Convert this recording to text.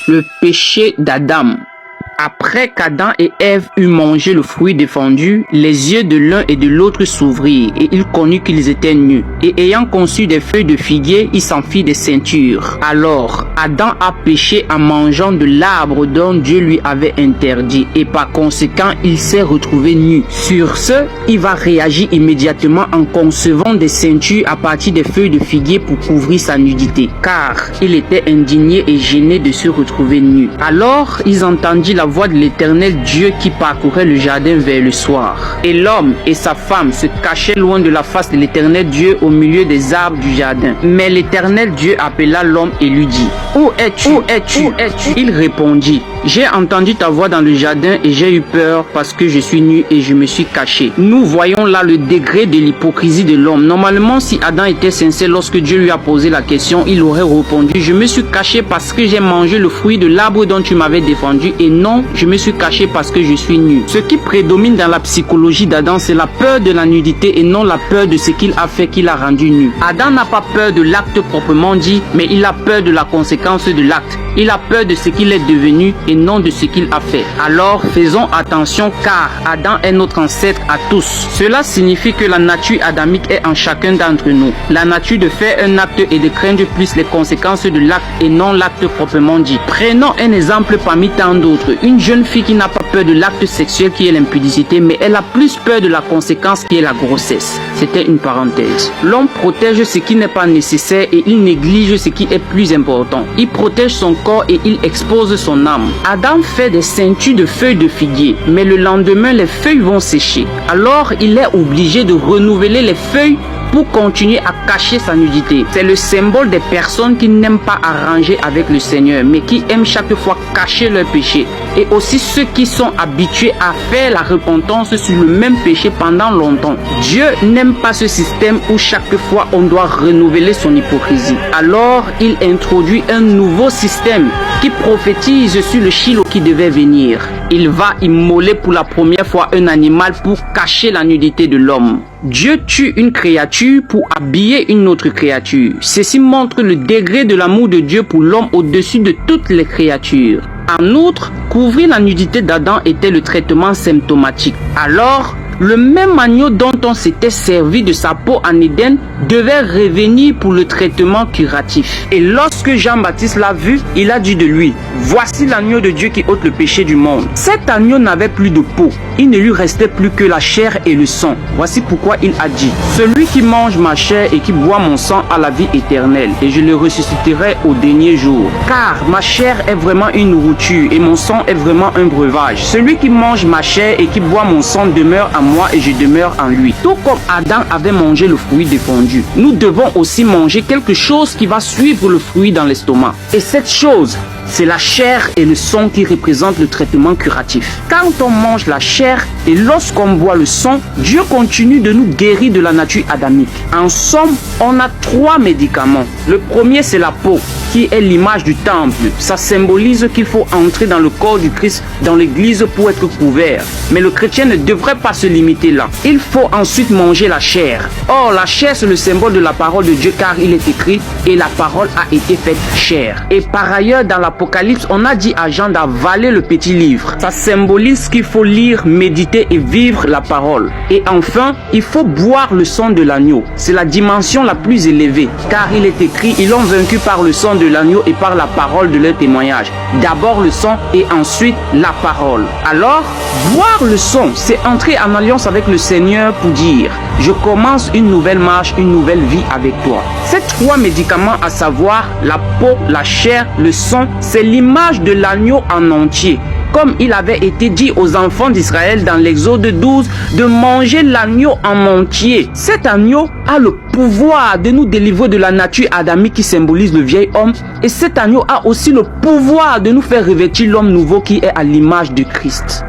Le péché d'Adam. Après qu'Adam et Ève eurent mangé le fruit défendu, les yeux de l'un et de l'autre s'ouvrirent, et ils connurent qu'ils étaient nus. Et ayant conçu des feuilles de figuier, ils s'en firent des ceintures. Alors, Adam a péché en mangeant de l'arbre dont Dieu lui avait interdit, et par conséquent, il s'est retrouvé nu. Sur ce, il va réagir immédiatement en concevant des ceintures à partir des feuilles de figuier pour couvrir sa nudité, car il était indigné et gêné de se retrouver nu. Alors, ils entendirent la voix de l'Éternel Dieu qui parcourait le jardin vers le soir. Et l'homme et sa femme se cachaient loin de la face de l'Éternel Dieu au milieu des arbres du jardin. Mais l'Éternel Dieu appela l'homme et lui dit: Où es-tu? Où es-tu? Où es-tu? Il répondit: J'ai entendu ta voix dans le jardin et j'ai eu peur parce que je suis nu et je me suis caché. Nous voyons là le degré de l'hypocrisie de l'homme. Normalement, si Adam était sincère lorsque Dieu lui a posé la question, il aurait répondu: Je me suis caché parce que j'ai mangé le fruit de l'arbre dont tu m'avais défendu, et non, je me suis caché parce que je suis nu. Ce qui prédomine dans la psychologie d'Adam, c'est la peur de la nudité et non la peur de ce qu'il a fait qui l'a rendu nu. Adam n'a pas peur de l'acte proprement dit, mais il a peur de la conséquence de l'acte. Il a peur de ce qu'il est devenu et non de ce qu'il a fait. Alors faisons attention, car Adam est notre ancêtre à tous. Cela signifie que la nature adamique est en chacun d'entre nous. La nature de faire un acte et de craindre plus les conséquences de l'acte et non l'acte proprement dit. Prenons un exemple parmi tant d'autres. Une jeune fille qui n'a pas peur de l'acte sexuel qui est l'impudicité, mais elle a plus peur de la conséquence qui est la grossesse. C'était une parenthèse. L'homme protège ce qui n'est pas nécessaire et il néglige ce qui est plus important. Il protège son corps et il expose son âme. Adam fait des ceintures de feuilles de figuier, mais le lendemain les feuilles vont sécher. Alors il est obligé de renouveler les feuilles pour continuer à cacher sa nudité. C'est le symbole des personnes qui n'aiment pas arranger avec le Seigneur, mais qui aiment chaque fois cacher leur péché. Et aussi ceux qui sont habitués à faire la repentance sur le même péché pendant longtemps. Dieu n'aime pas ce système où chaque fois on doit renouveler son hypocrisie. Alors il introduit un nouveau système qui prophétise sur le Shiloh qui devait venir. Il va immoler pour la première fois un animal pour cacher la nudité de l'homme. Dieu tue une créature pour habiller une autre créature. Ceci montre le degré de l'amour de Dieu pour l'homme au-dessus de toutes les créatures. En outre, couvrir la nudité d'Adam était le traitement symptomatique. Alors, le même agneau dont on s'était servi de sa peau en Éden devait revenir pour le traitement curatif. Et lorsque Jean-Baptiste l'a vu, il a dit de lui: Voici l'agneau de Dieu qui ôte le péché du monde. Cet agneau n'avait plus de peau. Il ne lui restait plus que la chair et le sang. Voici pourquoi il a dit: Celui qui mange ma chair et qui boit mon sang a la vie éternelle, et je le ressusciterai au dernier jour. Car ma chair est vraiment une nourriture et mon sang est vraiment un breuvage. Celui qui mange ma chair et qui boit mon sang demeure en moi et je demeure en lui. Tout comme Adam avait mangé le fruit défendu, nous devons aussi manger quelque chose qui va suivre le fruit dans l'estomac. Et cette chose, c'est la chair et le sang qui représentent le traitement curatif. Quand on mange la chair et lorsqu'on boit le sang, Dieu continue de nous guérir de la nature adamique. En somme, on a 3 médicaments. Le premier, c'est la peau, qui est l'image du temple. Ça symbolise qu'il faut entrer dans le corps du Christ, dans l'église pour être couvert. Mais le chrétien ne devrait pas se limiter là. Il faut ensuite manger la chair. Or, la chair, c'est le symbole de la parole de Dieu, car il est écrit: et la parole a été faite chair. Et par ailleurs, dans l'Apocalypse, on a dit à Jean d'avaler le petit livre. Ça symbolise qu'il faut lire, méditer et vivre la parole. Et enfin, il faut boire le sang de l'agneau. C'est la dimension la plus élevée, car il est écrit: ils l'ont vaincu par le sang de l'agneau et par la parole de leur témoignage. D'abord le sang et ensuite la parole. Alors, boire le sang, c'est entrer en alliance avec le Seigneur pour dire: je commence une nouvelle marche, une nouvelle vie avec toi. Ces 3 médicaments, à savoir la peau, la chair, le sang, c'est l'image de l'agneau en entier. Comme il avait été dit aux enfants d'Israël dans l'Exode 12 de manger l'agneau en entier. Cet agneau a le pouvoir de nous délivrer de la nature adamique qui symbolise le vieil homme. Et cet agneau a aussi le pouvoir de nous faire revêtir l'homme nouveau qui est à l'image de Christ.